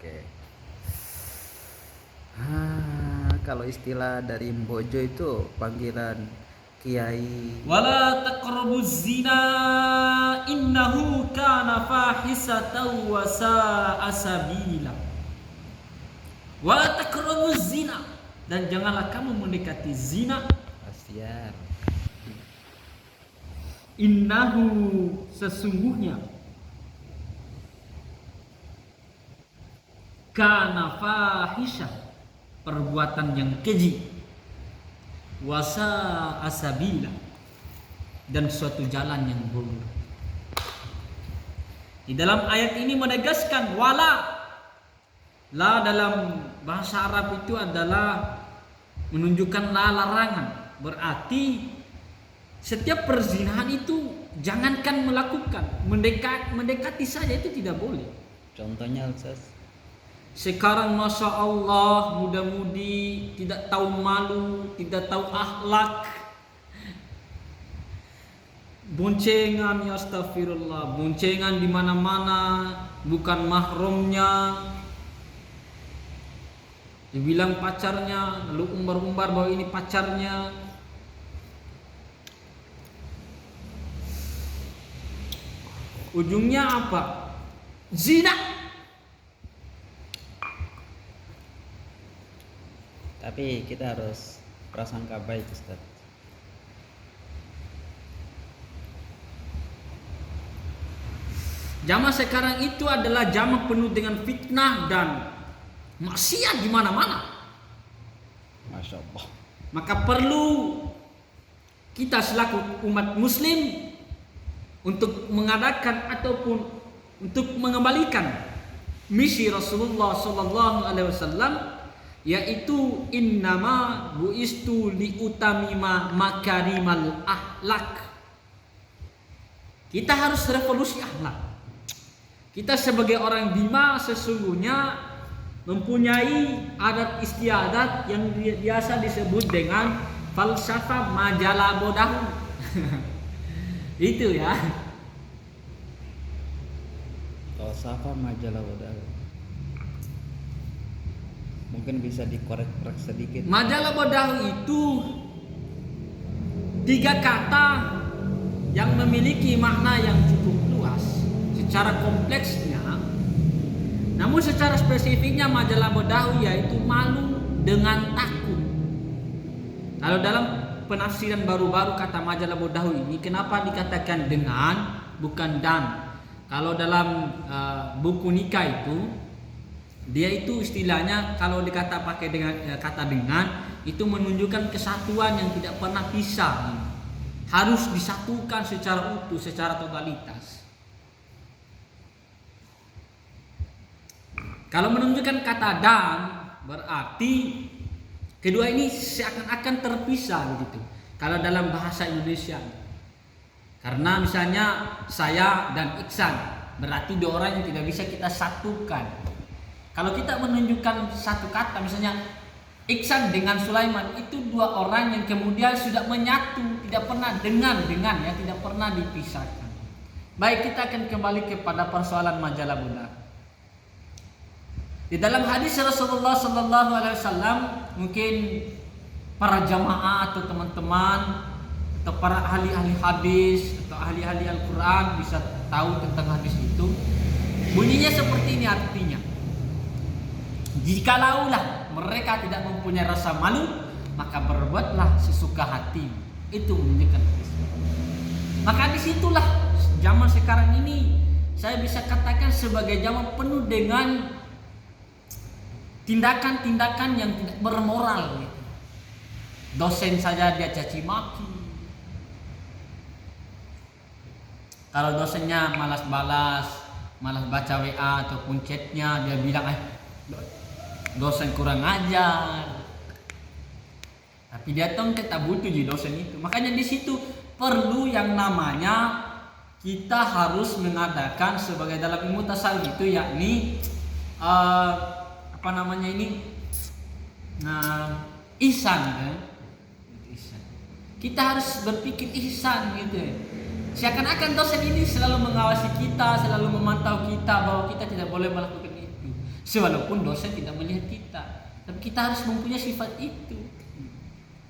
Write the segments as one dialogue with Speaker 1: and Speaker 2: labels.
Speaker 1: Oke. Kalau istilah dari Mbojo itu panggilan Kiai.
Speaker 2: Wala taqrabuz zina innahu kana fahisatan wa sa'a sabila. Wala taqrabuz zina, dan janganlah kamu mendekati zina.
Speaker 1: Kasihan.
Speaker 2: Innahu, sesungguhnya, kana fahisah, perbuatan yang keji, wasa asabila, dan suatu jalan yang buruk. Di dalam ayat ini menegaskan wala. La dalam bahasa Arab itu adalah menunjukkan larangan. Berarti setiap perzinahan itu jangankan melakukan, mendekati saja itu tidak boleh.
Speaker 1: Contohnya Ustaz.
Speaker 2: Sekarang Masya Allah, muda-mudi tidak tahu malu, tidak tahu akhlak, boncengan, ya astagfirullah, boncengan di mana-mana, bukan mahramnya, dibilang pacarnya, lalu umbar-umbar bahwa ini pacarnya. Ujungnya apa? Zina.
Speaker 1: Tapi kita harus prasangka baik Ustaz.
Speaker 2: Zaman sekarang itu adalah zaman penuh dengan fitnah dan maksiat di mana-mana.
Speaker 1: Masya Allah.
Speaker 2: Maka perlu kita selaku umat muslim untuk mengadakan ataupun untuk mengembalikan misi Rasulullah sallallahu alaihi wasallam, yaitu innama buistu liutamima makarimal akhlak. Kita harus revolusi akhlak. Kita sebagai orang bima sesungguhnya mempunyai adat istiadat yang biasa disebut dengan falsafah majalah bodahu. Itu ya.
Speaker 1: Falsafah majalah bodoh. Mungkin bisa dikorek-korek sedikit.
Speaker 2: Majalah bodahu itu 3 kata yang memiliki makna yang cukup luas secara kompleksnya. Namun secara spesifiknya majalah bodahu yaitu malu dengan takut. Kalau dalam penafsiran baru-baru kata majalah bodahu ini, kenapa dikatakan dengan bukan dan? Kalau dalam buku nikah itu, dia itu istilahnya kalau dikata pakai dengan kata dengan itu menunjukkan kesatuan yang tidak pernah pisah, harus disatukan secara utuh, secara totalitas. Kalau menunjukkan kata dan, berarti kedua ini seakan-akan terpisah begitu. Kalau dalam bahasa Indonesia, karena misalnya saya dan Iksan, berarti 2 orang yang tidak bisa kita satukan. Kalau kita menunjukkan satu kata, misalnya Iksan dengan Sulaiman, itu 2 orang yang kemudian sudah menyatu, tidak pernah dengan ya, tidak pernah dipisahkan. Baik, kita akan kembali kepada persoalan majalah bodahu. Di dalam hadis Rasulullah sallallahu alaihi wasallam, mungkin para jamaah atau teman-teman atau para ahli-ahli hadis atau ahli-ahli Al-Qur'an bisa tahu tentang hadis itu. Bunyinya seperti ini artinya. Jikalaulah mereka tidak mempunyai rasa malu, maka berbuatlah sesuka hati. Itu menunjukkan hadis. Maka disitulah zaman sekarang ini saya bisa katakan sebagai zaman penuh dengan tindakan-tindakan yang tidak bermoral gitu. Dosen saja dia caci maki. Kalau dosennya malas balas, malas baca WA ataupun chatnya, dia bilang dosen kurang ajar. Tapi dia tahu kita butuh di dosen itu. Makanya di situ perlu yang namanya kita harus mengadakan sebagai dalam ilmu tasawuf itu, yakni ihsan kan? Ihsan. Kita harus berpikir ihsan gitu. Seakan-akan dosen ini selalu mengawasi kita, selalu memantau kita bahwa kita tidak boleh melakukan itu. Walaupun dosen tidak melihat kita, tapi kita harus mempunyai sifat itu.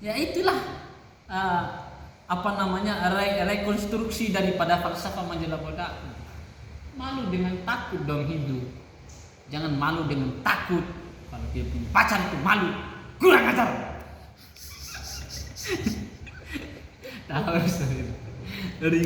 Speaker 2: Ya itulah rekonstruksi daripada falsafah majalah Bodak. Malu dengan takut dong hidup. Jangan malu dengan takut. Kalau dia punya pacar itu malu, kurang ajar. Tahu dari